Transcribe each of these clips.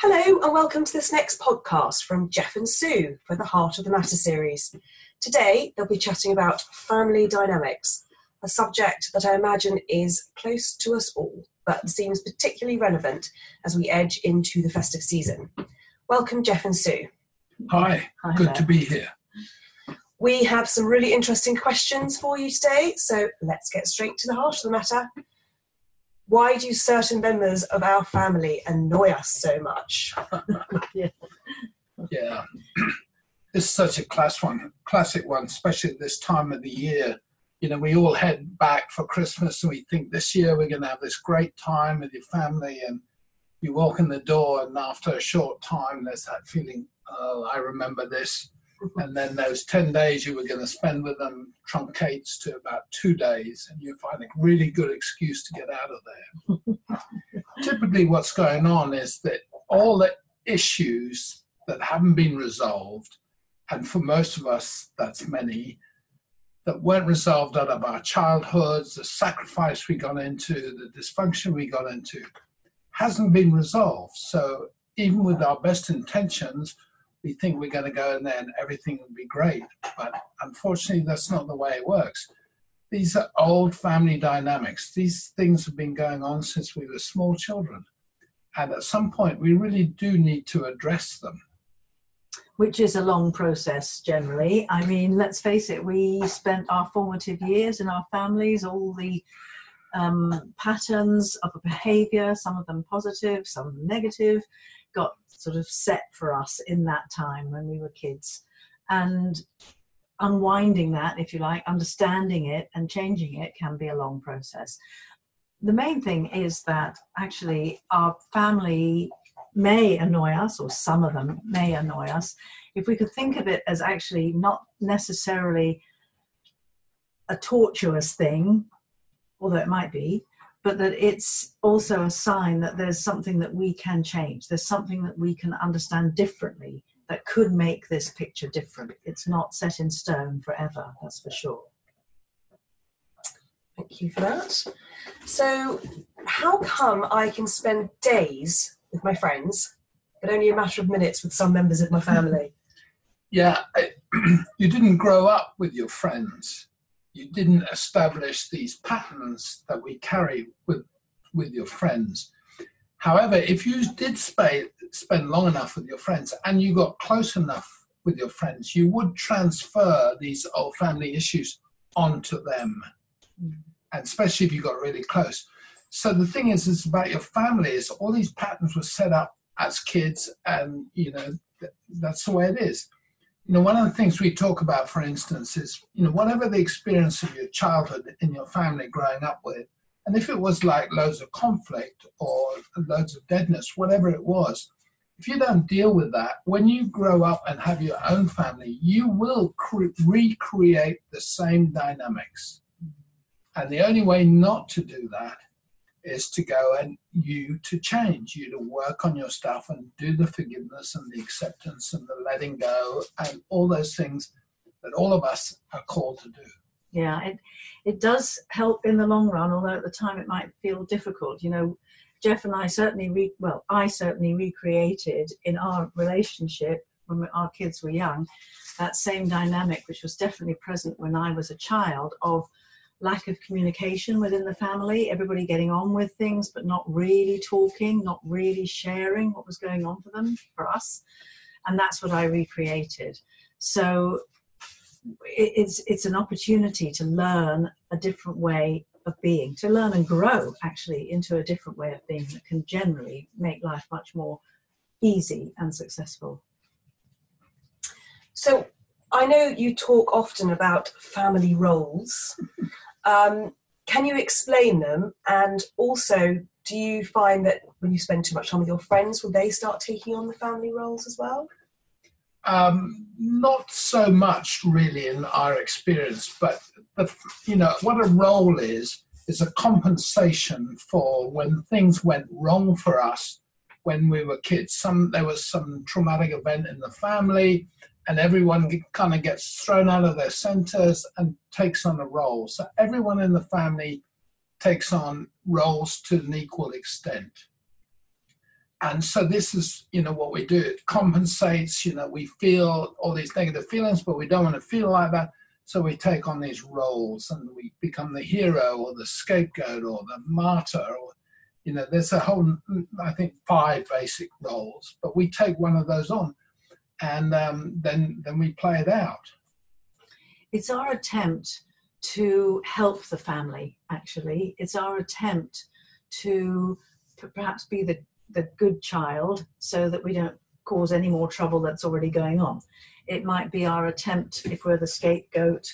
Hello and welcome to this next podcast from Jeff and Sue for the Heart of the Matter series. Today they'll be chatting about family dynamics, a subject that I imagine is close to us all, but seems particularly relevant as we edge into the festive season. Welcome, Jeff and Sue. Hi, good to be here. We have some really interesting questions for you today, so let's get straight to the heart of the matter. Why do certain members of our family annoy us so much? Yeah, this is such a classic one, especially at this time of the year. You know, we all head back for Christmas and we think this year we're going to have this great time with your family, and you walk in the door and after a short time there's that feeling, oh, I remember this. And then those 10 days you were going to spend with them truncates to about 2 days, and you find a really good excuse to get out of there. Typically what's going on is that all the issues that haven't been resolved, and for most of us that's many, that weren't resolved out of our childhoods, the sacrifice we got into, the dysfunction we got into, hasn't been resolved. So even with our best intentions, we think we're going to go in there and everything will be great. But unfortunately, that's not the way it works. These are old family dynamics. These things have been going on since we were small children. And at some point, we really do need to address them. Which is a long process generally. I mean, let's face it, we spent our formative years in our families, all the patterns of a behaviour, some of them positive, some of them negative, got sort of set for us in that time when we were kids. And unwinding that, if you like, understanding it and changing it can be a long process. The main thing is that actually our family may annoy us, or some of them may annoy us, if we could think of it as actually not necessarily a tortuous thing, although it might be, but that it's also a sign that there's something that we can change. There's something that we can understand differently that could make this picture different. It's not set in stone forever, that's for sure. Thank you for that. So how come I can spend days with my friends, but only a matter of minutes with some members of my family? Yeah, you didn't grow up with your friends. You didn't establish these patterns that we carry with your friends. However, if you did spend long enough with your friends and you got close enough with your friends, you would transfer these old family issues onto them, and especially if you got really close. So the thing is about your family is all these patterns were set up as kids, and you know that's the way it is. You know, one of the things we talk about, for instance, is, you know, whatever the experience of your childhood in your family growing up with, and if it was like loads of conflict or loads of deadness, whatever it was, if you don't deal with that, when you grow up and have your own family, you will recreate the same dynamics. And the only way not to do that is to go and to change, you to work on your stuff and do the forgiveness and the acceptance and the letting go and all those things that all of us are called to do. Yeah, it does help in the long run, although at the time it might feel difficult. You know, Jeff and I certainly, I certainly recreated in our relationship when our kids were young, that same dynamic which was definitely present when I was a child, of lack of communication within the family, everybody getting on with things but not really talking, not really sharing what was going on for us. And that's what I recreated. So it's an opportunity to learn a different way of being, to learn and grow actually into a different way of being that can generally make life much more easy and successful. So I know you talk often about family roles. Can you explain them? And also, do you find that when you spend too much time with your friends, will they start taking on the family roles as well? Not so much really in our experience, but you know, what a role is a compensation for when things went wrong for us when we were kids. There was some traumatic event in the family, and everyone kind of gets thrown out of their centers and takes on a role. So everyone in the family takes on roles to an equal extent. And so this is, what we do. It compensates, we feel all these negative feelings, but we don't want to feel like that. So we take on these roles and we become the hero or the scapegoat or the martyr. Or, there's a whole, I think, 5 basic roles, but we take one of those on and then we play it out. It's our attempt to help the family, actually. It's our attempt to perhaps be the good child so that we don't cause any more trouble that's already going on. It might be our attempt, if we're the scapegoat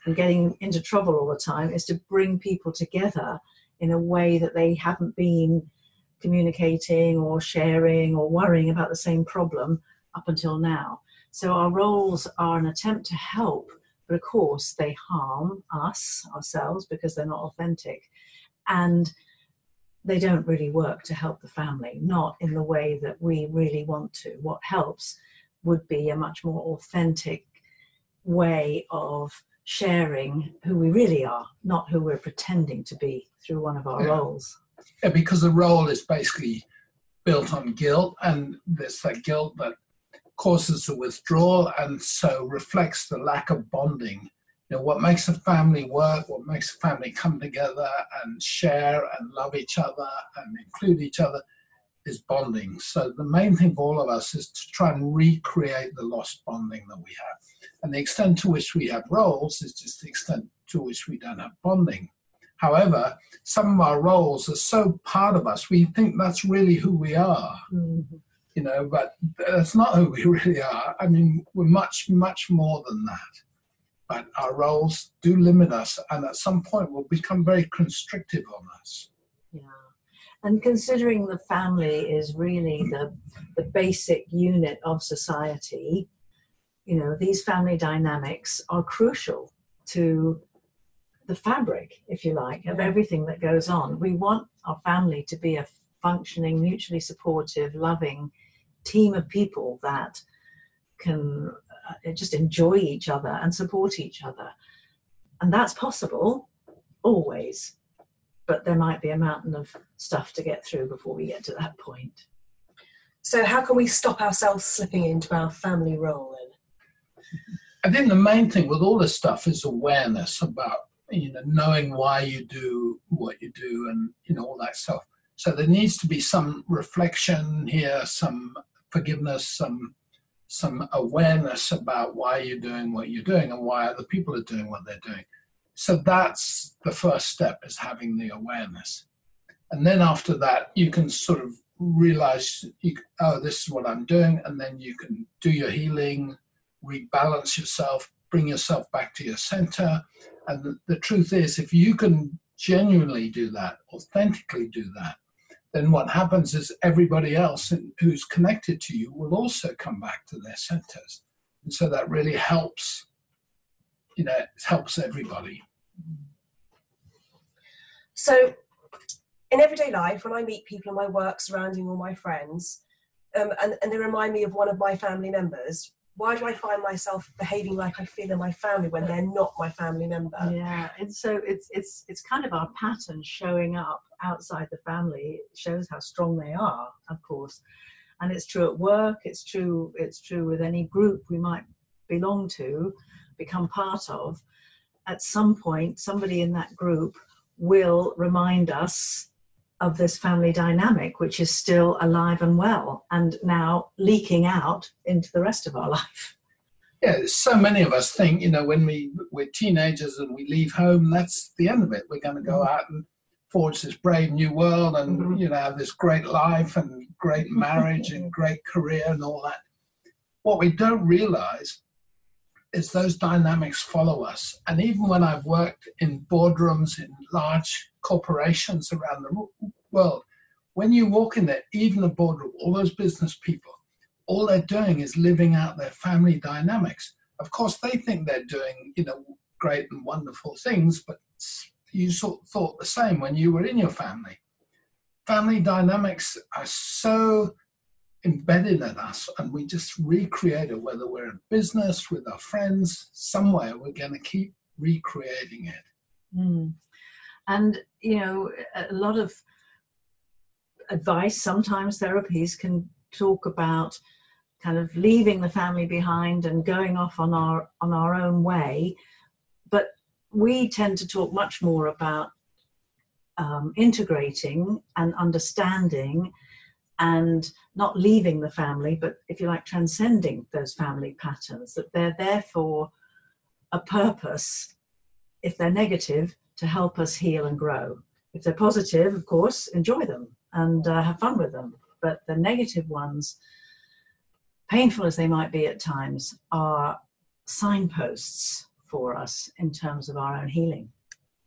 and getting into trouble all the time, is to bring people together in a way that they haven't been communicating or sharing or worrying about the same problem up until now. So our roles are an attempt to help, but of course they harm ourselves, because they're not authentic. And they don't really work to help the family, not in the way that we really want to. What helps would be a much more authentic way of sharing who we really are, not who we're pretending to be through one of our roles. Yeah, because the role is basically built on guilt, and there's that guilt that causes the withdrawal and so reflects the lack of bonding. What makes a family work, what makes a family come together and share and love each other and include each other is bonding. So the main thing for all of us is to try and recreate the lost bonding that we have. And the extent to which we have roles is just the extent to which we don't have bonding. However, some of our roles are so part of us, we think that's really who we are. Mm-hmm. But that's not who we really are. I mean, we're much, much more than that. But our roles do limit us, and at some point will become very constrictive on us. Yeah, and considering the family is really the basic unit of society, these family dynamics are crucial to the fabric, if you like, of everything that goes on. We want our family to be a functioning, mutually supportive, loving team of people that can just enjoy each other and support each other. And that's possible, always. But there might be a mountain of stuff to get through before we get to that point. So how can we stop ourselves slipping into our family role then? I think the main thing with all this stuff is awareness about, knowing why you do what you do and, all that stuff. So there needs to be some reflection here, some forgiveness, some awareness about why you're doing what you're doing and why other people are doing what they're doing. So that's the first step, is having the awareness. And then after that, you can sort of realize, this is what I'm doing. And then you can do your healing, rebalance yourself, bring yourself back to your center. And the truth is, if you can genuinely do that, authentically do that, then what happens is everybody else who's connected to you will also come back to their centers. And so that really helps, it helps everybody. So in everyday life, when I meet people in my work surrounding all my friends, and they remind me of one of my family members, why do I find myself behaving like I feel in my family when they're not my family member? Yeah, and so it's kind of our pattern showing up outside the family. It shows how strong they are, of course. And it's true at work, it's true with any group we might belong to, become part of. At some point, somebody in that group will remind us of this family dynamic, which is still alive and well, and now leaking out into the rest of our life. Yeah, so many of us think, when we're teenagers and we leave home, that's the end of it. We're going to go out and forge this brave new world and, have this great life and great marriage and great career and all that. What we don't realize is those dynamics follow us. And even when I've worked in boardrooms in large corporations around the world, when you walk in there, even a boardroom, all those business people, all they're doing is living out their family dynamics. Of course, they think they're doing, great and wonderful things, but you sort of thought the same when you were in your family. Family dynamics are so embedded in us, and we just recreate it, whether we're in business, with our friends, somewhere we're going to keep recreating it. And, a lot of advice. Sometimes therapies can talk about kind of leaving the family behind and going off on our own way. But we tend to talk much more about integrating and understanding and not leaving the family, but if you like, transcending those family patterns, that they're there for a purpose. If they're negative, to help us heal and grow. If they're positive, of course, enjoy them and have fun with them. But the negative ones, painful as they might be at times, are signposts for us in terms of our own healing.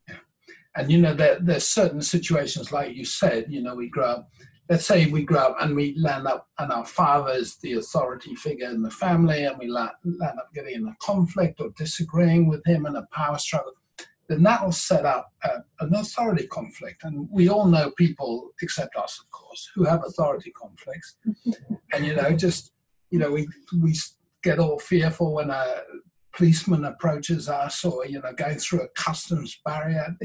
Yeah. And, you know, there's certain situations, like you said, you know, we grow up, let's say we grow up and we land up, and our father's the authority figure in the family, and we land up getting in a conflict or disagreeing with him in a power struggle. Then that will set up an authority conflict. And we all know people, except us, of course, who have authority conflicts. And, you know, just, you know, we get all fearful when a policeman approaches us, or, you know, going through a customs barrier.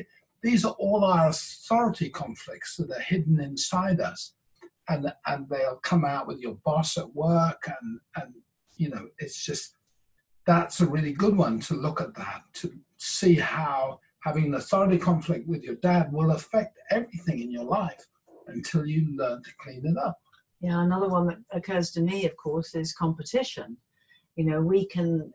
These are all our authority conflicts that are hidden inside us. And they'll come out with your boss at work. And you know, it's just, that's a really good one to look at that, to see how having an authority conflict with your dad will affect everything in your life until you learn to clean it up. Yeah, another one that occurs to me, of course, is competition. You know, we can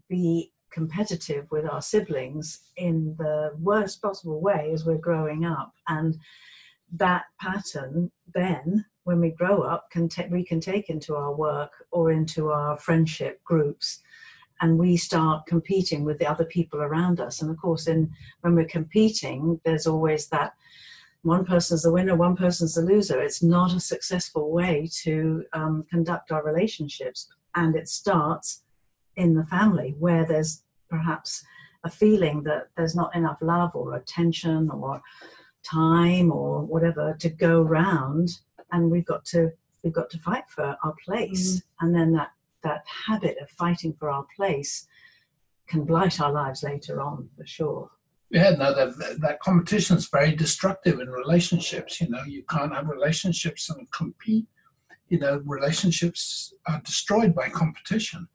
be competitive with our siblings in the worst possible way as we're growing up. And that pattern then, when we grow up, we can take into our work or into our friendship groups. And we start competing with the other people around us. And of course, when we're competing, there's always that one person's the winner, one person's the loser. It's not a successful way to conduct our relationships. And it starts in the family, where there's perhaps a feeling that there's not enough love or attention or time or whatever to go round. And we've got to fight for our place. And then that habit of fighting for our place can blight our lives later on, for sure. Yeah, no, that competition is very destructive in relationships. You know, you can't have relationships and compete. You know, relationships are destroyed by competition.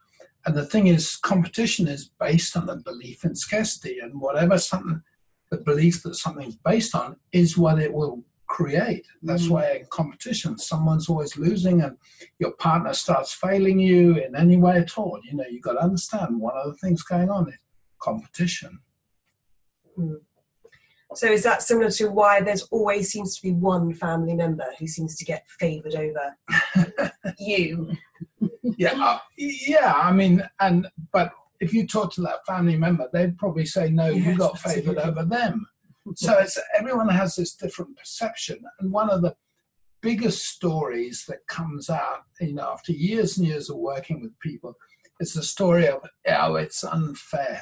And the thing is, competition is based on a belief in scarcity, and the belief that something's based on is what it will create. That's why in competition, someone's always losing, and your partner starts failing you in any way at all. You know, you've got to understand one of the things going on is competition. So is that similar to why there's always seems to be one family member who seems to get favoured over you? Yeah, I mean, but if you talk to that family member, they'd probably say, no, you got favoured over them. So everyone has this different perception. And one of the biggest stories that comes out, you know, after years and years of working with people, is the story of, oh, it's unfair.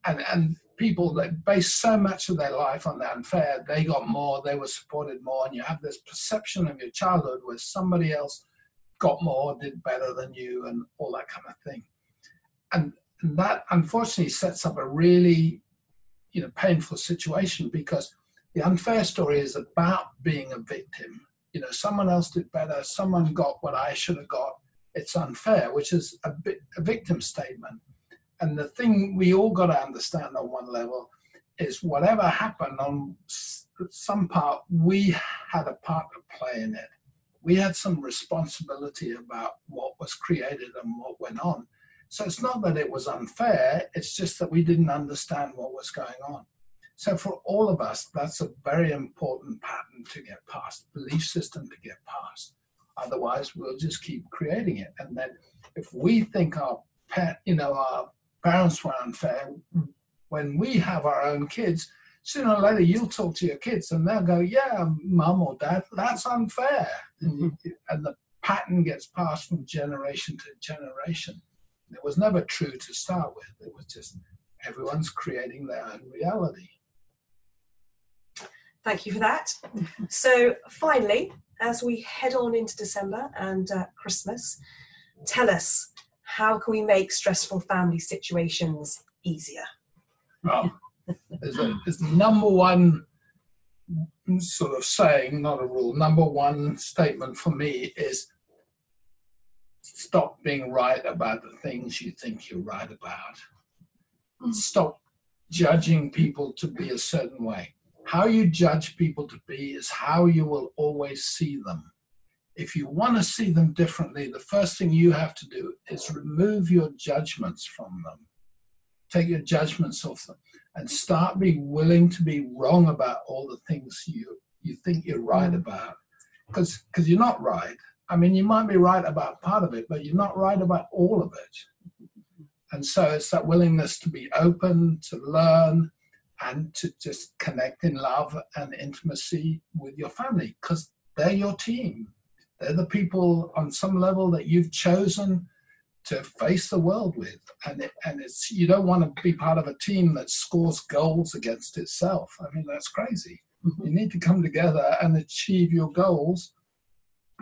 And people that base so much of their life on the unfair, they got more, they were supported more, and you have this perception of your childhood where somebody else got more, did better than you, and all that kind of thing. And that unfortunately sets up a really, you know, painful situation, because the unfair story is about being a victim. You know, someone else did better, someone got what I should have got. It's unfair, which is a victim statement. And the thing we all got to understand on one level is whatever happened on some part, we had a part to play in it. We had some responsibility about what was created and what went on. So it's not that it was unfair, it's just that we didn't understand what was going on. So for all of us, that's a very important pattern to get past, belief system to get past. Otherwise, we'll just keep creating it. And then if we think our parents were unfair, when we have our own kids, sooner or later you'll talk to your kids and they'll go, yeah, mum or dad, that's unfair. And the pattern gets passed from generation to generation. It was never true to start with. It was just everyone's creating their own reality. Thank you for that. So finally, as we head on into December and Christmas, tell us, how can we make stressful family situations easier? Well, there's the number one sort of saying, not a rule. Number one statement for me is stop being right about the things you think you're right about. Stop judging people to be a certain way. How you judge people to be is how you will always see them. If you want to see them differently, the first thing you have to do is remove your judgments from them. Take your judgments off them and start being willing to be wrong about all the things you think you're right about. Because you're not right. I mean, you might be right about part of it, but you're not right about all of it. And so it's that willingness to be open, to learn, and to just connect in love and intimacy with your family, because they're your team. They're the people on some level that you've chosen to face the world with. And it's, you don't want to be part of a team that scores goals against itself. I mean, that's crazy. You need to come together and achieve your goals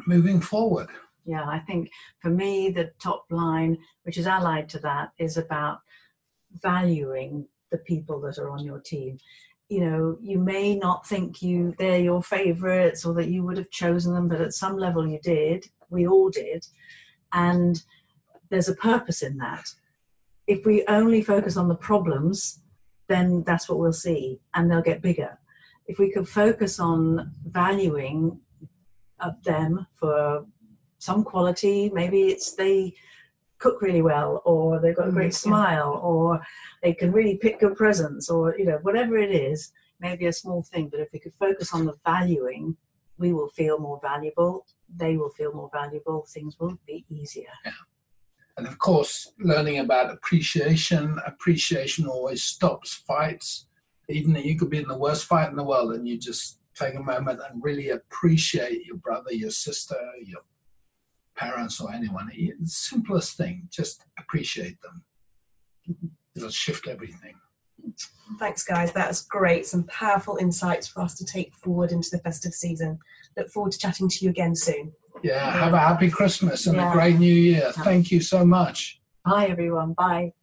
moving forward. Yeah, I think for me, the top line, which is allied to that, is about valuing the people that are on your team. You know, you may not think they're your favorites or that you would have chosen them, but at some level you did. We all did. And there's a purpose in that. If we only focus on the problems, then that's what we'll see, and they'll get bigger. If we could focus on valuing them for some quality, maybe it's they cook really well, or they've got a great smile, or they can really pick good presents, or, you know, whatever it is, maybe a small thing. But if we could focus on the valuing, we will feel more valuable, they will feel more valuable, things will be easier. Yeah. And of course, learning about appreciation always stops fights. Even you could be in the worst fight in the world and you just take a moment and really appreciate your brother, your sister, your parents, or anyone. The simplest thing, just appreciate them. It'll shift everything. Thanks, guys. That was great. Some powerful insights for us to take forward into the festive season. Look forward to chatting to you again soon. Yeah, have a happy Christmas and a great New Year. Thank you so much. Bye, everyone. Bye.